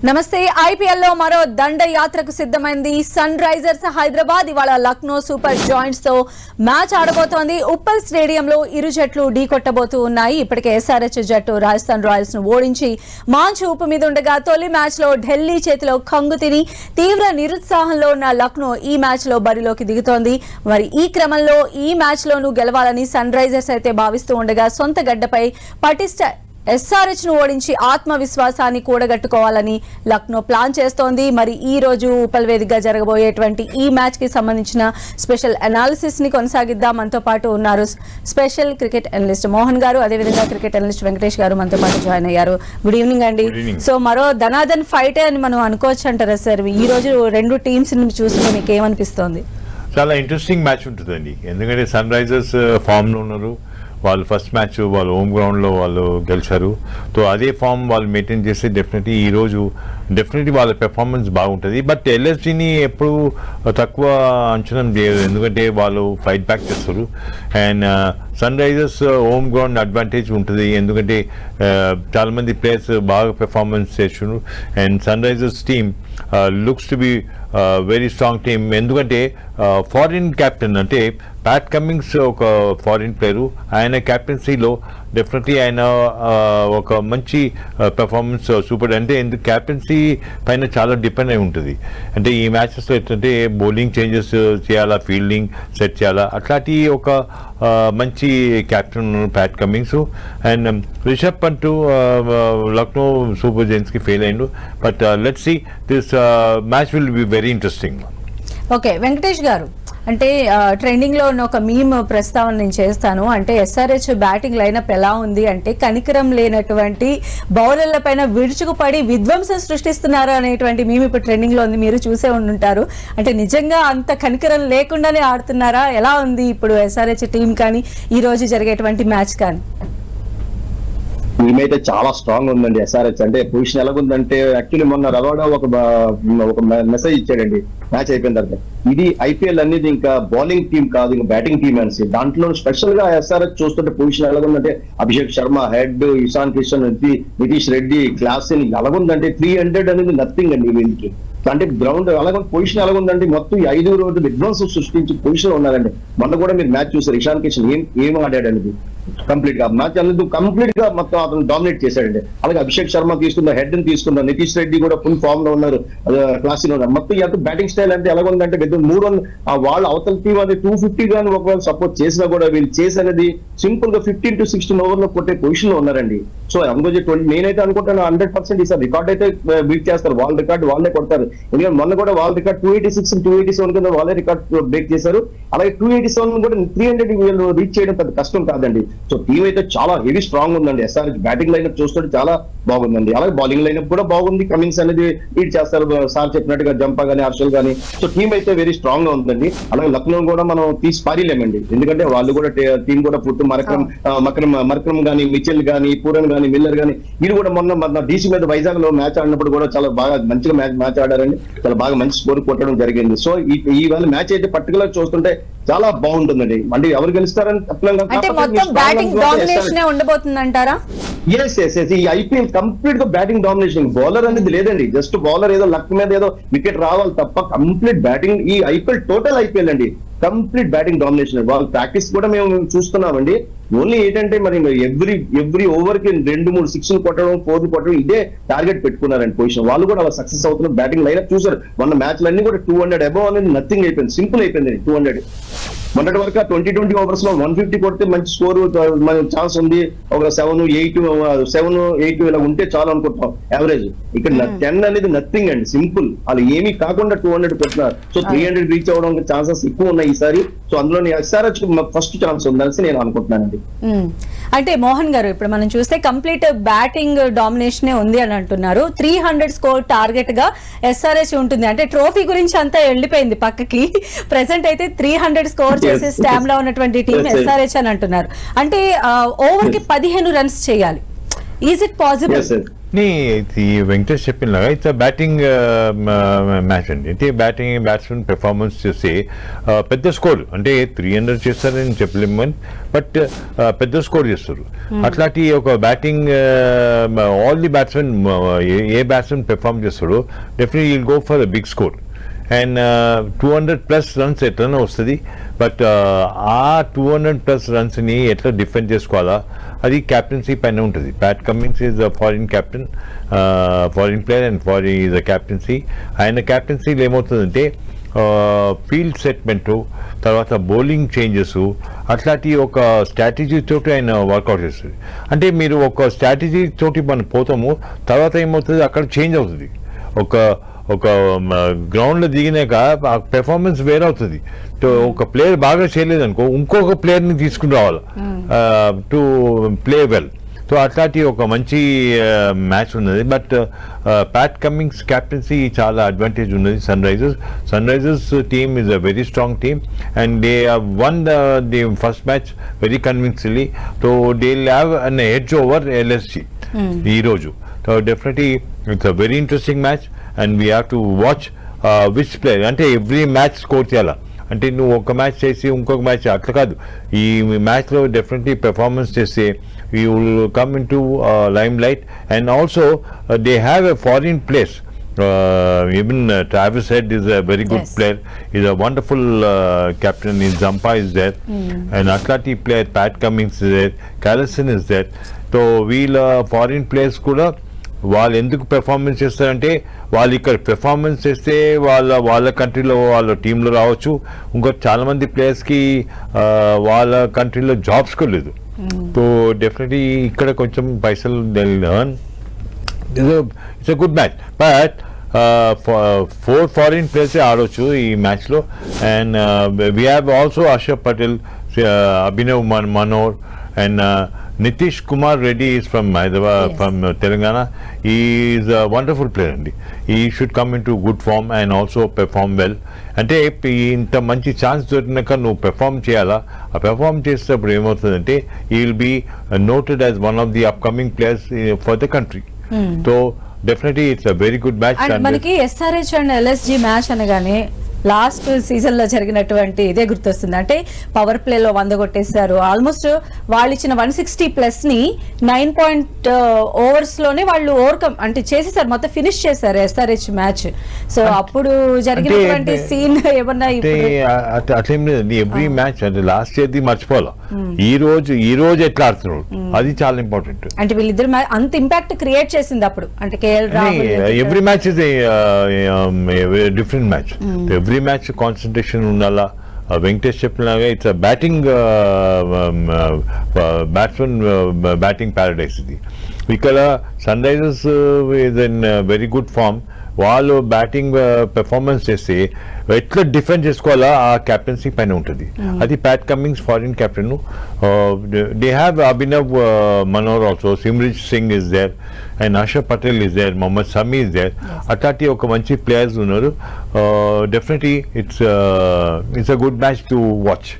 నమస్తే. ఐపీఎల్ లో మరో దండ యాత్రకు సిద్ధమైంది సన్ రైజర్స్ హైదరాబాద్. ఇవాళ లక్నో సూపర్ జాయింట్స్ తో మ్యాచ్ ఆడబోతోంది. ఉప్పల్ స్టేడియంలో ఇరు జట్లు ఢీకొట్టబోతూ ఉన్నాయి. ఇప్పటికే ఎస్ఆర్హెచ్ జట్టు రాజస్థాన్ రాయల్స్ ను ఓడించి మాంచు ఊపు మీద ఉండగా తొలి మ్యాచ్ లో ఢిల్లీ చేతిలో కంగు తిని తీవ్ర నిరుత్సాహంలో ఉన్న లక్నో ఈ మ్యాచ్ లో బరిలోకి దిగుతోంది. మరి ఈ క్రమంలో ఈ మ్యాచ్ లోనూ గెలవాలని సన్ రైజర్స్ అయితే భావిస్తూ ఉండగా సొంత గడ్డపై పటిష్ట ఎస్ఆర్హెచ్ ను ఓడించి ఆత్మవిశ్వాసాన్ని కూడగట్టుకోవాలని లక్నో ప్లాన్ చేస్తోంది. మరి ఈ రోజు ఉప్పల్ వేదికగా జరగబోయేటువంటి ఈ మ్యాచ్ కి సంబంధించిన స్పెషల్ అనాలిసిస్ ని కొనసాగిద్దాం. మనతో పాటు ఉన్నారు స్పెషల్ క్రికెట్ అనలిస్ట్ మోహన్ గారు, అదేవిధంగా క్రికెట్ అనలిస్ట్ వెంకటేష్ గారు మనతో పాటు జాయిన్ అయ్యారు. గుడ్ ఈవినింగ్ అండి. సో మరో ధనాధన్ ఫైట్ అని మనం అనుకోవచ్చు అంటారా సార్? ఈ రోజు రెండు టీమ్స్ చూస్తుంటే మీకు ఏమనిపిస్తోంది? చాలా ఇంట్రెస్టింగ్ మ్యాచ్ ఉంటుందండి. ఎందుకంటే సన్ రైజర్స్ ఫామ్ లో ఉన్నారు. వాళ్ళు ఫస్ట్ మ్యాచ్ వాళ్ళు హోమ్ గ్రౌండ్లో వాళ్ళు గెలిచారు. సో అదే ఫామ్ వాళ్ళు మెయింటైన్ చేస్తే డెఫినెట్లీ వాళ్ళ పెర్ఫార్మెన్స్ బాగుంటుంది. బట్ ఎల్ఎస్జీని ఎప్పుడు తక్కువ అంచనా చేయదు, ఎందుకంటే వాళ్ళు ఫైట్ బ్యాక్ చేస్తారు. And Sunrisers home ground advantage ఉంటుంది, ఎందుకంటే చాలామంది ప్లేయర్స్ బాగా పెర్ఫార్మెన్స్ చేస్తున్నారు. And Sunrisers team looks to be very strong team. ఎందుకంటే ఫారిన్ క్యాప్టెన్ అంటే ప్యాట్ కమిన్స్ ఒక ఫారిన్ ప్లేయరు. ఆయన క్యాప్టెన్సీలో డెఫినెట్లీ ఆయన ఒక మంచి పెర్ఫార్మెన్స్ సూపర్. అంటే ఎందుకు క్యాప్టెన్సీ పైన చాలా డిపెండ్ అయి ఉంటుంది. అంటే ఈ మ్యాచెస్లో ఏంటంటే బౌలింగ్ చేంజెస్ చేయాలా, ఫీల్డింగ్ సెట్ చేయాలా, అట్లాంటి ఒక మంచి captain Pat Cummins. And Rishabh Pant Lucknow super జైంట్స్కి ఫెయిల్ అయ్యిండు. But let's see this match will be very interesting. Okay Venkatesh గారు, అంటే ట్రెండింగ్ లో ఉన్న ఒక మీమ్ ప్రస్తావన నేను చేస్తాను. అంటే ఎస్ఆర్హెచ్ బ్యాటింగ్ లైనప్ ఎలా ఉంది అంటే కనికరం లేనటువంటి బౌలర్ల పైన విరుచుకుపడి విధ్వంసం సృష్టిస్తున్నారు అనేటువంటి మీమ్ ఇప్పుడు ట్రెండింగ్ లో ఉంది. మీరు చూసే ఉండుంటారు. అంటే నిజంగా అంత కనికరం లేకుండానే ఆడుతున్నారా? ఎలా ఉంది ఇప్పుడు ఎస్ఆర్హెచ్ టీం కానీ ఈ రోజు జరిగేటువంటి మ్యాచ్ కానీ? టీమ్ అయితే చాలా స్ట్రాంగ్ ఉందండి. ఎస్ఆర్హెచ్ అంటే పొజిషన్ ఎలాగుందంటే యాక్చువల్లీ మొన్న రవాడా ఒక మెసేజ్ ఇచ్చాడండి మ్యాచ్ అయిపోయిన తర్వాత. ఇది ఐపీఎల్ అనేది ఇంకా బౌలింగ్ టీం కాదు, ఇంకా బ్యాటింగ్ టీం అనేసి. దాంట్లో స్పెషల్ గా ఎస్ఆర్హెచ్ చూస్తుంటే పొజిషన్ ఎలాగుందంటే అభిషేక్ శర్మ హెడ్, ఇషాన్ కిషన్, నితీష్ రెడ్డి, క్లాసిన్ ఎలాగుందంటే 300 అనేది నథింగ్ అండి వీళ్ళకి. అంటే గ్రౌండ్ అలాగే పొజిషన్ ఎలాగుందంటే మొత్తం 5 రోజులు విధ్వంసం సృష్టించి పొజిషన్ ఉన్నారండి. మొన్న కూడా మీరు మ్యాచ్ చూసారు, ఇషాన్ కిషన్ ఏం ఆడాడు అనేది కంప్లీట్ గా మ్యాచ్ అనేది కంప్లీట్ గా మొత్తం అతను డామినేట్ చేశాడండి. అలాగే అభిషేక్ శర్మ తీసుకున్న హెడ్ ని తీసుకున్న నితీష్ రెడ్డి కూడా ఫుల్ ఫామ్ లో ఉన్నారు, క్లాసిన్ ఉన్నారు. మొత్తం ఎంత బ్యాటింగ్ స్టైల్ అంటే ఎలాగుందంటే వాళ్ళ అవతల టీం అది 250 గానీ ఒకవేళ సపోర్ట్ చేసినా కూడా వీళ్ళు చేసేది సింపుల్ గా 15 to 16 ఓవర్ లో కొట్టే పొజిషన్ లో ఉన్నారండి. సో అందులో 20 నేనైతే అనుకుంటాను 100% ఈసారి రికార్డ్ అయితే బీట్ చేస్తారు. వాళ్ళ రికార్డ్ వాళ్ళే కొడతారు. ఎందుకంటే మొన్న కూడా వాళ్ళ రికార్డ్ 286, 287 కింద వాళ్ళే రికార్డ్ బ్రేక్ చేశారు. అలాగే 287 కూడా 300 వీళ్ళు రీచ్ చేయడం పెద్ద కష్టం కాదండి. సో టీం అయితే చాలా హెవీ స్ట్రాంగ్ ఉందండి. ఎస్ఆర్హెచ్ బ్యాటింగ్ లైనప్ చూస్తుంటే చాలా బాగుందండి. అలాగే బౌలింగ్ లైనప్ కూడా బాగుంది. కమిన్స్ అనేది లీడ్ చేస్తారు సార్ చెప్పినట్టుగా, జంపా గానీ హర్షల్ గానీ. సో టీం అయితే వెరీ స్ట్రాంగ్ గా ఉందండి. అలాగే లక్నో కూడా మనం తీసి పారీలేమండి, ఎందుకంటే వాళ్ళు కూడా టీం కూడా పుట్టు మరకరం గానీ, మిచెల్ గానీ, పూరన్ గానీ, మిల్లర్ గానీ వీళ్ళు కూడా మొన్న డీసీ మీద వైజాగ్ లో మ్యాచ్ ఆడినప్పుడు కూడా చాలా బాగా మంచిగా మ్యాచ్ ఆడారండి. చాలా బాగా మంచి స్కోర్ కొట్టడం జరిగింది. సో ఈ వాళ్ళ మ్యాచ్ అయితే పర్టికులర్ చూస్తుంటే చాలా బాగుంటుందండి. అంటే ఎవరు గెలుస్తారని ఈ ఐపీఎల్ కంప్లీట్ గా బ్యాటింగ్ డామినేషన్. బౌలర్ అనేది లేదండి, జస్ట్ బౌలర్ ఏదో లక్ మీద ఏదో వికెట్ రావాలి తప్ప కంప్లీట్ బ్యాటింగ్. ఈ ఐపీఎల్ టోటల్ ఐపీఎల్ అండి కంప్లీట్ బ్యాటింగ్ డామినేషన్. వాళ్ళు ప్రాక్టీస్ కూడా మేము చూస్తున్నామండి. ఓన్లీ ఏంటంటే మరి ఎవ్రీ ఓవర్ కి 2-3 6 కొట్టడం, 4 కొట్టడం ఇదే టార్గెట్ పెట్టుకున్నారండి పొజిషన్. వాళ్ళు కూడా అలా సక్సెస్ అవుతున్నారు. బ్యాటింగ్ లైనప్ చూసారు మొన్న మ్యాచ్లన్నీ కూడా 200 అబౌవ్ అనేది నథింగ్ అయిపోయింది, సింపుల్ అయిపోయింది 200. మొన్నటి వరకు 20 ఓవర్స్ లో 150 కొడితే మంచి స్కోర్ ఛాన్స్ ఉంది. ఒక 7-8 ఇలా ఉంటే చాలు అనుకుంటాం యావరేజ్. ఇక్కడ 10 అనేది నథింగ్ అండి, సింపుల్. వాళ్ళు ఏమీ కాకుండా 200 కొట్టినారు. సో 300 రీచ్ అవడం ఛాన్సెస్ ఎక్కువ ఉన్నాయి ఈసారి. సో అందులో ఎస్ఆర్హెచ్ ఫస్ట్ ఛాన్స్ ఉందని నేను అనుకుంటున్నానండి. అంటే మోహన్ గారు, ఇప్పుడు మనం చూస్తే కంప్లీట్ బ్యాటింగ్ డామినేషన్ ఉంది అని అంటున్నారు. 300 స్కోర్ టార్గెట్ గా ఎస్ఆర్హెచ్ ఉంటుంది. అంటే ట్రోఫీ గురించి అంతా వెళ్ళిపోయింది పక్కకి. ప్రెసెంట్ అయితే 300 స్కోర్ చేసే స్టామ్ లో ఉన్నటువంటి టీం ఎస్ఆర్హెచ్ అని అంటున్నారు. అంటే ఓవర్ కి 15 రన్స్ చేయాలి. Is it possible? ఈ వెంకటేష్ చెప్పినలాగా ఇట్స్ బ్యాటింగ్ మ్యాచ్ అండి. అంటే బ్యాట్స్మెన్ పెర్ఫార్మెన్స్ చేసి పెద్ద స్కోర్ అంటే 300 చేస్తారని చెప్పలేము, బట్ పెద్ద స్కోర్ చేస్తారు. అట్లాంటి ఒక బ్యాటింగ్ ఆల్ ది బ్యాట్స్మెన్ ఏ బ్యాట్స్మెన్ పెర్ఫార్మ్ చేస్తాడో definitely will go for big score. And 200+ runs ఎట్లనే వస్తుంది, బట్ ఆ 200+ రన్స్ని ఎట్లా డిఫెండ్ చేసుకోవాలా అది క్యాప్టెన్సీ పైన ఉంటుంది. Pat Cummins is foreign captain, foreign player and is captaincy. ఆయన క్యాప్టెన్సీలో ఏమవుతుందంటే ఫీల్డ్ సెట్మెంటు, తర్వాత బౌలింగ్ చేంజెస్, అట్లాంటి ఒక స్ట్రాటజీ తోటి ఆయన వర్కౌట్ చేస్తుంది. అంటే మీరు ఒక స్ట్రాటజీ తోటి మనం పోతాము, తర్వాత ఏమవుతుంది అక్కడ చేంజ్ అవుతుంది. ఒక గ్రౌండ్లో దిగినాక ఆ పెర్ఫార్మెన్స్ వేరవుతుంది. ఒక ప్లేయర్ బాగా చేయలేదు అనుకో, ఇంకొక ప్లేయర్ని తీసుకుని రావాలి టు ప్లే వెల్. సో అట్లాంటి ఒక మంచి మ్యాచ్ ఉన్నది. బట్ ప్యాట్ కమిన్స్ క్యాప్టెన్సీ చాలా అడ్వాంటేజ్ ఉన్నది Sunrisers team is a very strong team and they won the first match very convincingly. So they will have an edge over LSG ఈరోజు. So definitely it's a very interesting match and we have to watch which player. అంటే every match score చేయాలా, అంటే నువ్వు ఒక match చేసి ఇంకొక match అట్లా కాదు. ఈ మ్యాచ్లో డెఫినెట్లీ పెర్ఫార్మెన్స్ చేస్తే you will come in to lime light. And also they have a foreign place. Even Travis Head is a very good player. He's a wonderful captain. In Zampa is there, and Atleti player Pat Cummins is there. Callison is there. So వీళ్ళ foreign players కూడా వాళ్ళు ఎందుకు performance చేస్తారంటే వాళ్ళు ఇక్కడ performance చేస్తే వాళ్ళ కంట్రీలో వాళ్ళ టీంలో రావచ్చు. ఇంకా చాలా మంది ప్లేయర్స్కి వాళ్ళ కంట్రీలో జాబ్స్ కూడా లేదు. సో డెఫినెట్లీ ఇక్కడ కొంచెం పైసలు earn. It's a good match, but 4 foreign ప్లేయర్సే ఆడవచ్చు ఈ మ్యాచ్లో. And we have also Harshad Patel, Abhinav Manohar and Nitish Kumar Reddy is from Hyderabad, from Telangana. He is a wonderful player అండి. He should come into good form and also perform well. అంటే ఇంత మంచి chance దొరికినాక నువ్వు perform చేయాలా. ఆ పెర్ఫామ్ చేసేటప్పుడు ఏమవుతుందంటే he will be noted as one of the upcoming players for the country. So definitely it's a very good match. And మనకి SRH and LSG match అనగానే లాస్ట్ సీజన్ లో జరిగినటువంటి ఇదే గుర్తొస్తుంది. అంటే పవర్ ప్లే లో 100 కొట్టేశారు. ఆల్మోస్ట్ వాళ్ళు ఇచ్చిన 160+ ని 9 overs లోనే వాళ్ళు ఓవర్కమ్ అంటే చేసేసారు, మొత్తం ఫినిష్ చేశారు SRH మ్యాచ్. సో అప్పుడు జరిగినటువంటి సీన్ ఏమన్నా అట్లేం లేదండి. ఎవ్రీ మ్యాచ్ అంటే లాస్ట్ ఇయర్ ది మర్చిపోవాలా, ఈ రోజు ఎట్లా ఆడుతున్నారు అది చాలా ఇంపార్టెంట్. అంటే వీళ్ళిద్దరు అంత ఇంపాక్ట్ క్రియేట్ చేసింది అప్పుడు. అంటే KL Rahul every match is different match. Every match concentration ఉండాలా. వెంకటేష్ చెప్పినలాగా it's batting batsmen batting paradise ఇది. ఇక్కడ Sunrisers is in very good form. వాళ్ళు బ్యాటింగ్ పెర్ఫార్మెన్స్ చేస్తే ఎట్లా డిఫెండ్ చేసుకోవాలా ఆ క్యాప్టెన్సీ పైన ఉంటుంది. అది Pat Cummins foreign captain. They have Abhinav Manohar also, Simarjeet Singh is there and Harshad Patel is there, Mohammed Sami is there. అట్లాంటి ఒక మంచి ప్లేయర్స్ ఉన్నారు. Definitely it's a good match to watch.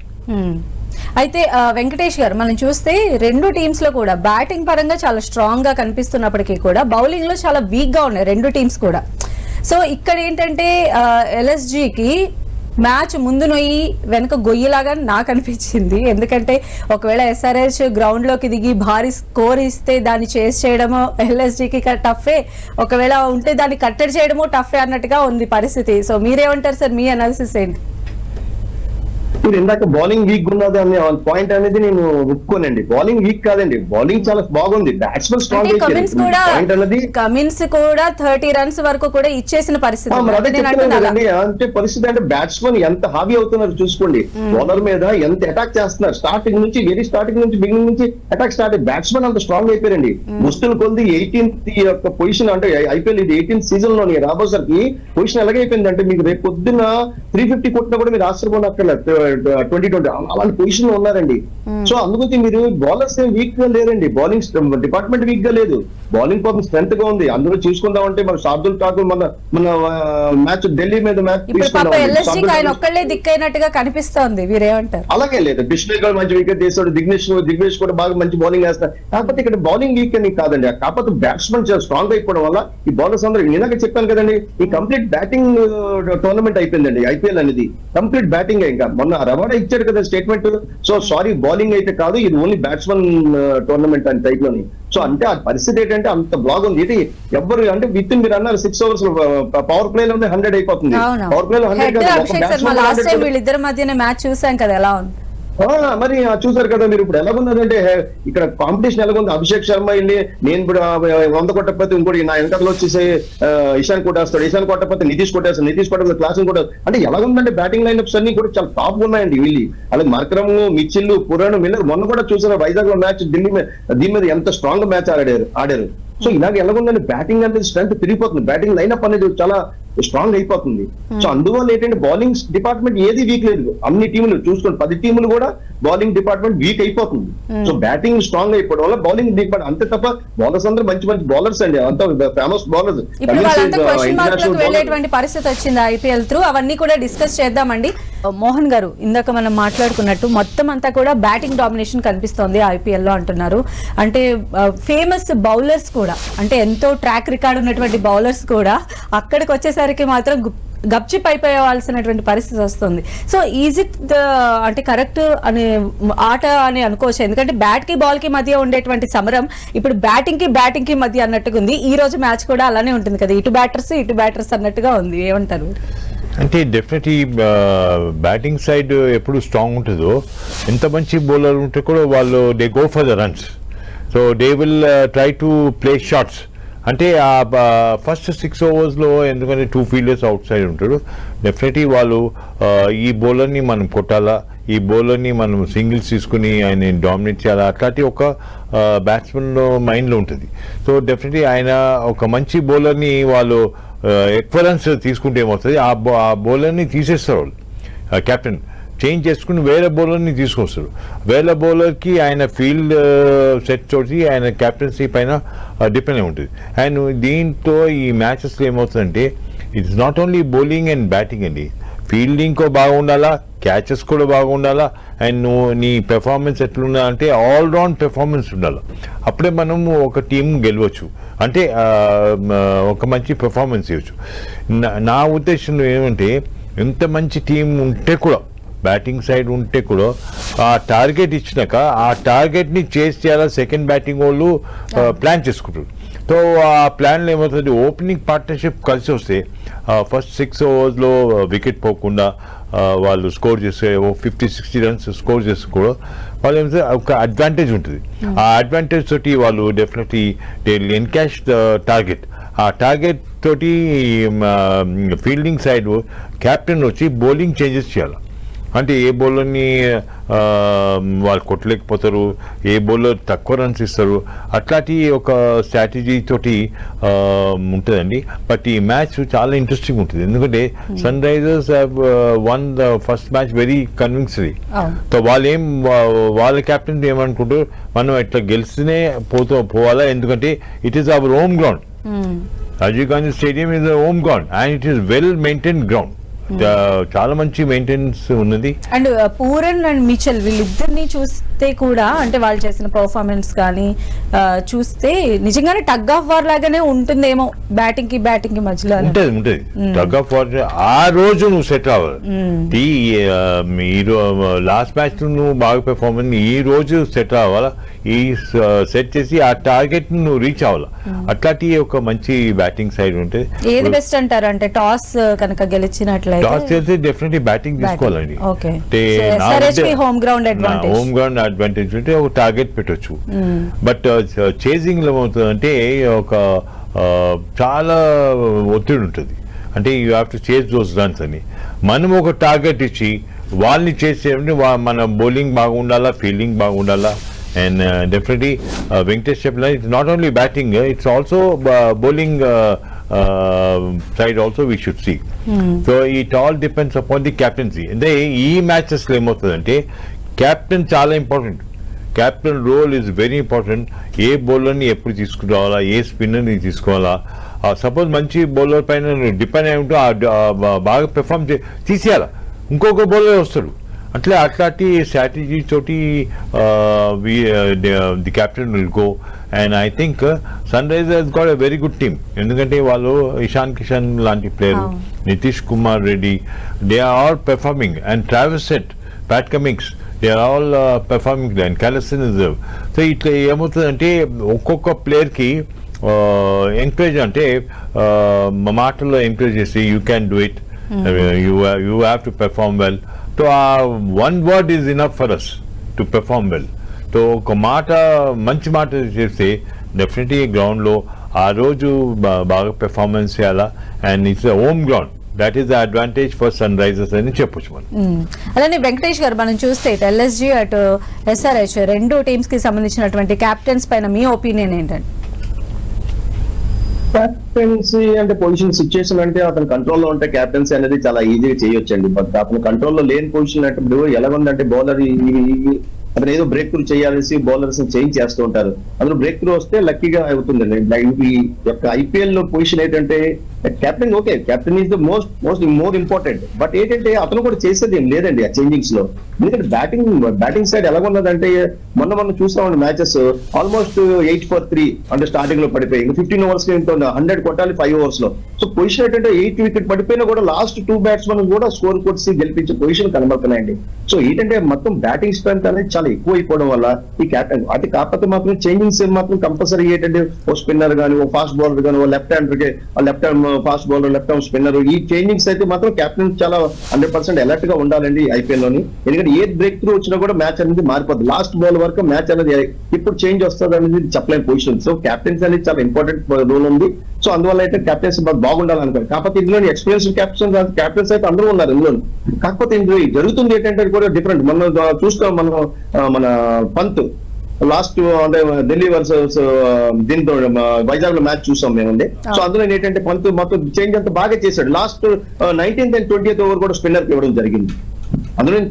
అయితే వెంకటేష్ గారు మనం చూస్తే రెండు టీమ్స్ లో కూడా బ్యాటింగ్ పరంగా చాలా స్ట్రాంగ్ గా కనిపిస్తున్నప్పటికీ కూడా బౌలింగ్ లో చాలా వీక్ గా ఉన్నాయి రెండు టీమ్స్ కూడా. సో ఇక్కడ ఏంటంటే ఎల్ఎస్జికి మ్యాచ్ ముందు నొయ్యి వెనక గొయ్యిలాగా నాకు అనిపించింది. ఎందుకంటే ఒకవేళ SRH గ్రౌండ్ లోకి దిగి భారీ స్కోర్ ఇస్తే దాన్ని చేస్ చేయడము ఎల్ఎస్జికి టఫే, ఒకవేళ ఉంటే దాన్ని కట్టడి చేయడము టఫే అన్నట్టుగా ఉంది పరిస్థితి. సో మీరేమంటారు సార్, మీ అనాలిసిస్ ఏంటి? మీరు ఇందాక బౌలింగ్ వీక్ ఉన్నది అనే పాయింట్ అనేది నేను ఒప్పుకోనండి. బౌలింగ్ వీక్ కాదండి, బౌలింగ్ చాలా బాగుంది. బ్యాట్స్మెన్ స్ట్రాంగ్ పాయింట్ అనేది కమిన్స్ కూడా 30 runs వరకు కూడా ఇచ్చేసిన పరిస్థితి. అంటే పరిస్థితి అంటే బ్యాట్స్మెన్ ఎంత హావీ అవుతున్నారు చూసుకోండి. బౌలర్ మీద ఎంత అటాక్ చేస్తున్నారు. స్టార్టింగ్ నుంచి బిగినింగ్ నుంచి అటాక్ స్టార్ట్. బ్యాట్స్మెన్ అంత స్ట్రాంగ్ అయిపోయారండి. ముస్తులు కొద్ది 18th యొక్క పొజిషన్ అంటే IPL ఇది 18th సీజన్ లోని రాబోసరికి పొజిషన్ ఎలాగైపోయింది అంటే మీకు రేపు పొద్దున్న 350 కొట్టినా కూడా మీరు ఆశ్చర్యపోనక్కర్లేదు. 2020 అలాంటి పొజిషన్ లో ఉన్నారండి. సో అందుకని మీరు బౌలర్స్ ఏం వీక్ గా లేరండి, బౌలింగ్ డిపార్ట్మెంట్ వీక్ గా లేదు, బౌలింగ్ పాపం స్ట్రెంత్ గా ఉంది. అందులో చూసుకుందామంటే మన శార్దుల్ ఠాకూర్ మన మ్యాచ్ ఢిల్లీ మీద మ్యాచ్ ఇప్పుడు పాప ఎల్ఎస్జీకి ఆయన ఒక్కళ్ళే దిక్కైనట్టుగా కనిపిస్తోంది, మీరేమంటారు? అలాగే లేదు, బిష్ణోయ్ గారు మంచి వికెట్ తీసాడు, దిగ్నేష్ కూడా బాగా మంచి బౌలింగ్ వేస్తారు. కాకపోతే ఇక్కడ బౌలింగ్ వీక్ అని కాదండి, కాకపోతే బ్యాట్స్మెన్ స్ట్రాంగ్ అయిపోవడం వల్ల ఈ బౌలర్స్ అందరూ, నేనాక చెప్పాను కదండి, ఈ కంప్లీట్ బ్యాటింగ్ టోర్నమెంట్ అయిపోయిందండి ఐపీఎల్ అనేది, కంప్లీట్ బ్యాటింగ్. ఇంకా మొన్న రవాడా ఇచ్చాడు కదా స్టేట్మెంట్, సో సారీ బౌలింగ్ అయితే కాదు, ఇది ఓన్లీ బ్యాట్స్మెన్ టోర్నమెంట్ అని టైప్ లోని. సో అంటే ఆ పరిస్థితి ఏంటంటే అంత బ్లాగ్ ఉంది. ఇది ఎవరు అంటే విత్ మీరు అన్నారు 6 overs పవర్ ప్లే లోనే 100 అయిపోతుంది, పవర్ ప్లే లో 100. వీళ్ళిద్దరి మధ్యన మ్యాచ్ చూసాం కదా, ఎలా ఉంది మరి చూసారు కదా మీరు. ఇప్పుడు ఎలాగున్నదంటే ఇక్కడ కాంపిటీషన్ ఎలాగుంది, అభిషేక్ శర్మ వెళ్ళి నేను ఇప్పుడు 100 కొట్టకపోతే ఇంకోటి నా వెనకాల వచ్చేసి ఇషాన్ కొట్టేస్తాడు, ఇషాన్ కొట్టకపోతే నితీష్ కొట్టేస్తాడు, నితీష్ కొట్టకపోతే క్లాస్ కూడా. అంటే ఎలాగుందంటే బ్యాటింగ్ లైన్అప్స్ అన్ని కూడా చాలా టాప్ ఉన్నాయండి వీళ్ళు. అలాగే మార్క్రమ్, మిచిల్, పురాణ్, మిల్లర్ మొన్న కూడా చూసారు వైజాగ్ లో మ్యాచ్, దీని మీద ఎంత స్ట్రాంగ్ మ్యాచ్ ఆడారు. సో ఇలాగ ఎలాగుందంటే బ్యాటింగ్ అనేది స్ట్రెంత్ పెరిగిపోతుంది, బ్యాటింగ్ లైన్అప్ అనేది చాలా స్ట్రాంగ్ అయిపోతుంది. సో అందువల్ల ఏంటంటే బౌలింగ్ డిపార్ట్మెంట్ ఏది వీక్ లేదు, అన్ని టీములు చూసుకోండి 10 టీములు కూడా బౌలింగ్ డిపార్ట్మెంట్ వీక్ అయిపోతుంది. సో బ్యాటింగ్ స్ట్రాంగ్ అయిపోవడం వల్ల బౌలింగ్ డిపార్ట్మెంట్ అంతే తప్ప బౌలర్స్ అందరూ మంచి బౌలర్స్ అండి, అంత ఫేమస్ బౌలర్స్. ఇప్పుడు వాళ్ళంతా క్వశ్చన్ మార్క్ లోకి వెళ్ళేటువంటి పరిస్థితి వచ్చింది ఐపీఎల్ త్రూ, అవన్నీ కూడా డిస్కస్ చేద్దామండి. మోహన్ గారు, ఇందాక మనం మాట్లాడుకున్నట్టు మొత్తం అంతా కూడా బ్యాటింగ్ డామినేషన్ కనిపిస్తోంది ఐపీఎల్ లో అంటున్నారు. అంటే ఫేమస్ బౌలర్స్ కూడా, అంటే ఎంతో ట్రాక్ రికార్డ్ ఉన్నటువంటి బౌలర్స్ కూడా అక్కడికి వచ్చేసరికి మాత్రం గప్చిప్ అయిపోవాల్సినటువంటి పరిస్థితి వస్తుంది. సో ఈజ్ ఇట్ అంటే కరెక్ట్ అనే ఆట అని అనుకోవచ్చు, ఎందుకంటే బ్యాట్ కి బాల్ కి మధ్య ఉండేటువంటి సమరం ఇప్పుడు బ్యాటింగ్ కి మధ్య అన్నట్టుగా ఉంది. ఈ రోజు మ్యాచ్ కూడా అలానే ఉంటుంది కదా, ఇటు బ్యాటర్స్ అన్నట్టుగా ఉంది, ఏమంటారు? అంటే డెఫినెట్లీ బ్యాటింగ్ సైడ్ ఎప్పుడు స్ట్రాంగ్ ఉంటుందో, ఎంత మంచి బౌలర్ ఉంటే కూడా వాళ్ళు they go for the runs, so they will try to play shots. అంటే ఆ ఫస్ట్ 6 overs ఎందుకంటే 2 fielders అవుట్ సైడ్ ఉంటాడు, డెఫినెట్లీ వాళ్ళు ఈ బౌలర్ని మనం కొట్టాలా, ఈ బౌలర్ని మనం సింగిల్స్ తీసుకుని ఆయన డామినేట్ చేయాలా, అట్లాంటి ఒక బ్యాట్స్మెన్ మైండ్లో ఉంటుంది. సో డెఫినెట్లీ ఆయన ఒక మంచి బౌలర్ని వాళ్ళు ఎక్కువ రన్స్ తీసుకుంటే ఏమవుతుంది, ఆ బౌలర్ని తీసేస్తారు వాళ్ళు, కెప్టెన్ చేంజ్ చేసుకుని వేరే బౌలర్ని తీసుకొస్తారు. వేరే బౌలర్కి ఆయన ఫీల్డ్ సెట్ తోటి ఆయన కెప్టెన్సీ పైన డిపెండ్ అయి ఉంటుంది. అండ్ దీంతో ఈ మ్యాచెస్లో ఏమవుతుందంటే it's not only bowling and batting అండి, ఫీల్డింగ్ కూడా బాగుండాలా, క్యాచెస్ కూడా బాగుండాలా, అండ్ నువ్వు నీ పెర్ఫార్మెన్స్ ఎట్లున్నా అంటే ఆల్రౌండ్ పెర్ఫార్మెన్స్ ఉండాలి, అప్పుడే మనం ఒక టీం గెలవచ్చు, అంటే ఒక మంచి పెర్ఫార్మెన్స్ ఇవ్వచ్చు. నా ఉద్దేశంలో ఏమంటే ఎంత మంచి టీం ఉంటే కూడా, బ్యాటింగ్ సైడ్ ఉంటే కూడా ఆ టార్గెట్ ఇచ్చినాక ఆ టార్గెట్ని చేసి చేయాలా సెకండ్ బ్యాటింగ్ వాళ్ళు ప్లాన్ చేసుకుంటారు. సో ఆ ప్లాన్లో ఏమవుతుంది, ఓపెనింగ్ పార్ట్నర్షిప్ కలిసి వస్తే ఫస్ట్ 6 overs వికెట్ పోకుండా వాళ్ళు స్కోర్ చేస్తే 50-60 runs స్కోర్ చేస్తే కూడా వాళ్ళు ఏమైతే ఒక అడ్వాంటేజ్ ఉంటుంది. ఆ అడ్వాంటేజ్ తోటి వాళ్ళు definitely they will encash the target. ఆ టార్గెట్ తోటి ఫీల్డింగ్ సైడ్ కెప్టెన్ వచ్చి బౌలింగ్ చేంజెస్ చేయాలి. అంటే ఏ బౌలర్ని వాళ్ళు కొట్టలేకపోతారు, ఏ బౌలర్ తక్కువ రన్స్ ఇస్తారు, అట్లాంటి ఒక స్ట్రాటజీ తోటి ఉంటుందండి. బట్ ఈ మ్యాచ్ చాలా ఇంట్రెస్టింగ్ ఉంటుంది, ఎందుకంటే Sunrisers have won the first match very convincingly. So వాళ్ళ కెప్టెన్ ఏమనుకుంటారు, మనం ఇట్లా గెలిస్తేనే పోవాలా, ఎందుకంటే it is our home ground. Rajiv Gandhi stadium is home ground and it is well maintain ground, చాలా మంచి మెయింటెనెన్స్ ఉన్నది. అండ్ పూరన్ అండ్ మిచెల్ వీళ్ళిద్దరిని చూస్తే కూడా, అంటే వాళ్ళు చేసిన పర్ఫార్మెన్స్ కానీ చూస్తే నిజంగానే టగ్ ఆఫ్ వార్ లాగానే ఉంటుందేమో బ్యాటింగ్ కి మధ్యలో. ఉంటుంది టగ్ ఆఫ్ వార్. ఆ రోజు నువ్వు సెట్ అవ్వాలి, లాస్ట్ మ్యాచ్ నువ్వు బాగా పెర్ఫార్మెన్స్, ఈ రోజు సెట్ అవ్వాలా, ఈ సెట్ చేసి ఆ టార్గెట్ నువ్వు రీచ్ అవ్వాలి. అట్లాంటి ఒక మంచి బ్యాటింగ్ సైడ్ ఉంటుంది. ఏది బెస్ట్ అంటారు, అంటే టాస్ కనుక గెలిచినట్లయితే? టాస్ చేస్తే డెఫినెట్లీ బ్యాటింగ్ తీసుకోవాలండి. హోమ్ గ్రౌండ్ అడ్వాంటేజ్ ఉంటే ఒక టార్గెట్ పెట్టొచ్చు. బట్ చేజింగ్ లో ఏమవుతుందంటే ఒక చాలా ఒత్తిడి ఉంటుంది, అంటే you have to chase those runs అని. మనం ఒక టార్గెట్ ఇచ్చి వాళ్ళని చేసే మన బౌలింగ్ బాగుండాలా, ఫీల్డింగ్ బాగుండాలా. And definitely Venkatesh చెప్పిన it's not only batting, it's also bowling side also we should see. So it all depends upon the captaincy. అంటే ఈ మ్యాచెస్లో ఏమవుతుందంటే క్యాప్టెన్ చాలా important. Captain role is very important. ఏ బౌలర్ని ఎప్పుడు తీసుకురావాలా, ఏ స్పిన్నర్ని తీసుకోవాలా. సపోజ్ మంచి బౌలర్ పైన డిపెండ్ అయి ఉంటూ బాగా పెర్ఫామ్ తీసేయాలా, ఇంకొక బౌలర్ వస్తాడు. అట్లాంటి స్ట్రాటజీ తోటి the captain will go. And I think Sunrisers got a very good team. ఎందుకంటే వాళ్ళు ఇషాన్ కిషన్ లాంటి player, Nitish Kumar Reddy, they are all performing. And Travis Head, Pat Cummins, they are all performing. And Klaasen is. So ఇట్లా ఏమవుతుందంటే ఒక్కొక్క ప్లేయర్కి encourage అంటే మాటల్లో encourage చేసి you can do it, you have to perform well. So one word is enough for us to perform well. So ఒక మాట, మంచి మాట చేస్తే డెఫినెట్లీ గ్రౌండ్లో ఆ రోజు బాగా పెర్ఫార్మెన్స్ చేయాలా. And it's home ground, that is the advantage for Sunrisers అని చెప్పొచ్చు మనం. అలానే వెంకటేష్ గారు, మనం చూస్తే ఇటు ఎల్ఎస్జీ అటు ఎస్ఆర్హెచ్ రెండు టీమ్స్ కి సంబంధించినటువంటి క్యాప్టెన్స్ పైన మీ ఒపీనియన్ ఏంటండి? క్యాప్టెన్సీ అంటే పొజిషన్ సిచ్యుయేషన్ అంటే అతను కంట్రోల్లో ఉంటే క్యాప్టెన్సీ అనేది చాలా ఈజీగా చేయొచ్చండి. బట్ అతను కంట్రోల్లో లేని పొజిషన్ అంటే ఇప్పుడు ఎలాగుందంటే బౌలర్ అతను ఏదో బ్రేక్ త్రూ చేయాల్సి బౌలర్స్ చేంజ్ చేస్తూ ఉంటారు. అందులో బ్రేక్ త్రూ వస్తే లక్కీగా అవుతుందండి. ఈ యొక్క ఐపీఎల్ లో పొజిషన్ ఏంటంటే captain, okay captain is the more important. But ఏంటంటే అతను కూడా చేసేది ఏం లేదండి ఆ చేంజింగ్స్ లో. ఎందుకంటే బ్యాటింగ్ సైడ్ ఎలాగున్నదంటే మొన్న చూస్తామండి మ్యాచెస్ ఆల్మోస్ట్ 8 for 3 అంటే స్టార్టింగ్ లో పడిపోయి 15 overs 100 కొట్టాలి 5 overs లో. సో పొజిషన్ ఏంటంటే 8 wicket పడిపోయినా కూడా లాస్ట్ 2 batsmen కూడా స్కోర్ కొట్టి గెలిపించే పొజిషన్ కనబడుతున్నాయండి. సో ఏంటంటే మొత్తం బ్యాటింగ్ స్ట్రెంత్ అనేది చాలా ఎక్కువ అయిపోవడం వల్ల ఈ క్యాప్టెన్ అది కాకపోతే మాత్రం చేంజింగ్స్ మాత్రం కంపల్సరీ ఏంటంటే ఓ స్పిన్నర్ కానీ, ఓ ఫాస్ట్ బౌలర్ కానీ, ఓ left hand fast bowler, left hand spinner, ఈ చేంజింగ్స్ అయితే మాత్రం క్యాప్టెన్ చాలా 100% అలర్ట్ గా ఉండాలండి ఐపీఎల్ లోని. ఎందుకంటే ఏ బ్రేక్ త్రూ వచ్చినా కూడా మ్యాచ్ అనేది మారిపోద్ది. లాస్ట్ బాల్ వరకు మ్యాచ్ అనేది ఇప్పుడు చేంజ్ వస్తుంది అనేది చెప్పలేని పొజిషన్. సో క్యాప్టెన్సీ అనేది చాలా ఇంపార్టెంట్ రోల్ ఉంది. సో అందువల్ల అయితే క్యాప్టెన్సీ బాగుండాలనుకోండి. కాకపోతే ఇందులో ఎక్స్పీరియన్స్ క్యాప్టెన్స్ అయితే అందరూ ఉన్నారు ఇందులో. కాకపోతే ఇందులో జరుగుతుంది ఏంటంటే కూడా డిఫరెంట్. మనం చూస్తాం, మన పంత్ లాస్ట్ అంటే ఢిల్లీ వర్సెస్ దీంతో వైజాగ్ లో మ్యాచ్ చూసాం మేమండి. సో అందులో ఏంటంటే పంత్ మొత్తం చేంజ్ అంతా బాగా చేశాడు. Last 19th and 20th over కూడా స్పిన్నర్ కి ఇవ్వడం జరిగింది. అందులో నేను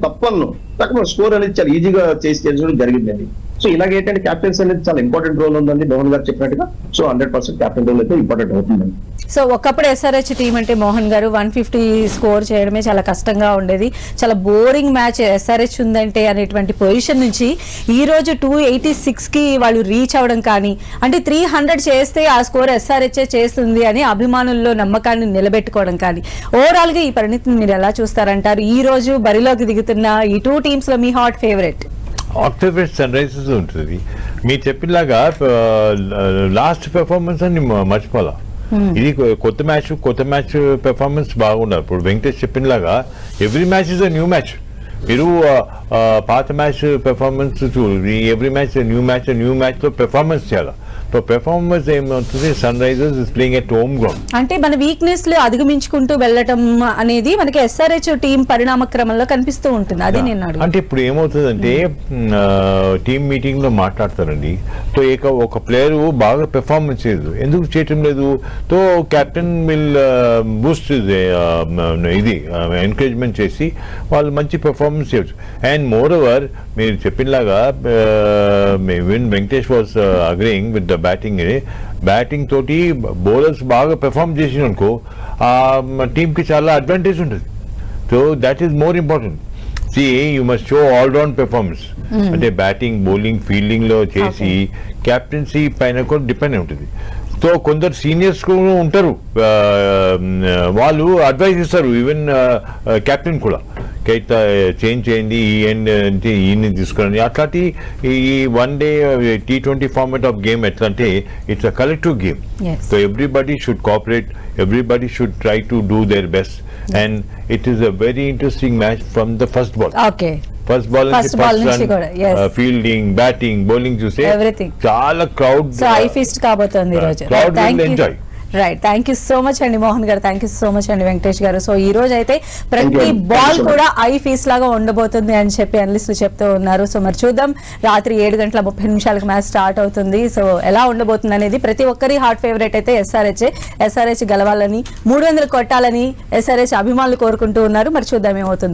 తక్కువ స్కోర్ అనేది చాలా ఈజీగా చేసి జరిగిందండి. సో ఇలాగ ఏంటంటే క్యాప్టెన్స్ అనేది చాలా ఇంపార్టెంట్ రోల్ ఉందండి మోహన్ గారు చెప్పినట్టుగా. సో 100% క్యాప్టెన్ రోల్ అయితే ఇంపార్టెంట్ అవుతుందండి. సో ఒకప్పుడు ఎస్ఆర్హెచ్ టీం అంటే మోహన్ గారు 150 స్కోర్ చేయడమే చాలా కష్టంగా ఉండేది. చాలా బోరింగ్ మ్యాచ్ ఎస్ఆర్హెచ్ ఉందంటే అనేటువంటి పొజిషన్ నుంచి ఈ రోజు 286 కి వాళ్ళు రీచ్ అవ్వడం కానీ, అంటే 300 చేస్తే ఆ స్కోర్ ఎస్ఆర్హెచ్ చేస్తుంది అని అభిమానుల్లో నమ్మకాన్ని నిలబెట్టుకోవడం కానీ, ఓవరాల్ గా ఈ పరిణితిని మీరు ఎలా చూస్తారంటారు? ఈ రోజు బరిలోకి దిగుతున్న ఈ 2 teams లో మీ హాట్ ఫేవరెట్? ఆక్టోబర్ సన్ రైజర్స్ ఉంటుంది. మీరు చెప్పినలాగా లాస్ట్ పెర్ఫార్మెన్స్ అని మర్చిపోవాలా. ఇది కొత్త మ్యాచ్ పెర్ఫార్మెన్స్ బాగుండాలి. ఇప్పుడు వెంకటేష్ చెప్పినలాగా every match is a new match. మీరు పాత match performance every match new match లో పెర్ఫార్మెన్స్ చేయాలి. సో పెర్ఫార్మెన్స్ ఏమవుతుంది, Sunrisers is playing at home ground. అంటే మన వీక్నెస్ లు అధిగమించుకుంటూ వెళ్ళటం అనేది మనకి ఎస్ఆర్హెచ్ టీం పరిణామ క్రమంలో కనిపిస్తూ ఉంటుంది. అది నేను అంటే ఇప్పుడు ఏమవుతుందంటే టీమ్ మీటింగ్ లో మాట్లాడతారండి. సో ఒక ప్లేయర్ బాగా పెర్ఫార్మెన్స్ చేయదు, ఎందుకు చేయటం లేదు? సో కెప్టెన్ విల్ బూస్ట్ ఇది ఎంకరేజ్మెంట్ చేసి వాళ్ళు మంచి పెర్ఫార్మెన్స్ చేయొచ్చు. అండ్ మోర్ ఓవర్ మీరు చెప్పినలాగా Venkatesh was agreeing with the batting తోటి బౌలర్స్ బాగా పెర్ఫార్మ్ చేసిన అనుకో ఆ టీంకి చాలా అడ్వాంటేజ్ ఉంటుంది. So that is more important. You must show all round performance. అంటే బ్యాటింగ్, బౌలింగ్, ఫీల్డింగ్ లో చేసి క్యాప్టెన్సీ పైన కూడా డిపెండ్ ఉంటుంది. సో కొందరు సీనియర్స్ కూడా ఉంటారు, వాళ్ళు అడ్వైజ్ ఇస్తారు ఈవెన్ కెప్టెన్ కూడా, ఇట్లా చేంజ్ చేయండి, ఈ ఎండ్ అంటే ఈయన్ని తీసుకురండి. అట్లాంటి ఈ one-day T20 format of game ఎట్లా అంటే it's a collective game. So everybody should cooperate, everybody should try to do their best. And it is a very interesting match from the first ball. First ball నుంచి fielding, batting, bowling చూస్తే చాలా crowd feast కాబోతోంది. Enjoy. Right, thank you so much అండి మోహన్ గారు, thank you so much అండి వెంకటేష్ గారు. So ఈ రోజు అయితే ప్రతి Thank you. Ball Thank you so కూడా ఐ ఫీస్ లాగా ఉండబోతుంది అని చెప్పి అనలిస్టులు చెప్తూ ఉన్నారు. సో మరి చూద్దాం, రాత్రి 7:30 మ్యాచ్ స్టార్ట్ అవుతుంది. సో ఎలా ఉండబోతుంది అనేది ప్రతి ఒక్కరి హార్ట్ ఫేవరెట్ అయితే ఎస్ఆర్హెచ్ గెలవాలని 300 కొట్టాలని ఎస్ఆర్హెచ్ అభిమానులు కోరుకుంటూ ఉన్నారు. మరి చూద్దాం ఏమవుతుందో.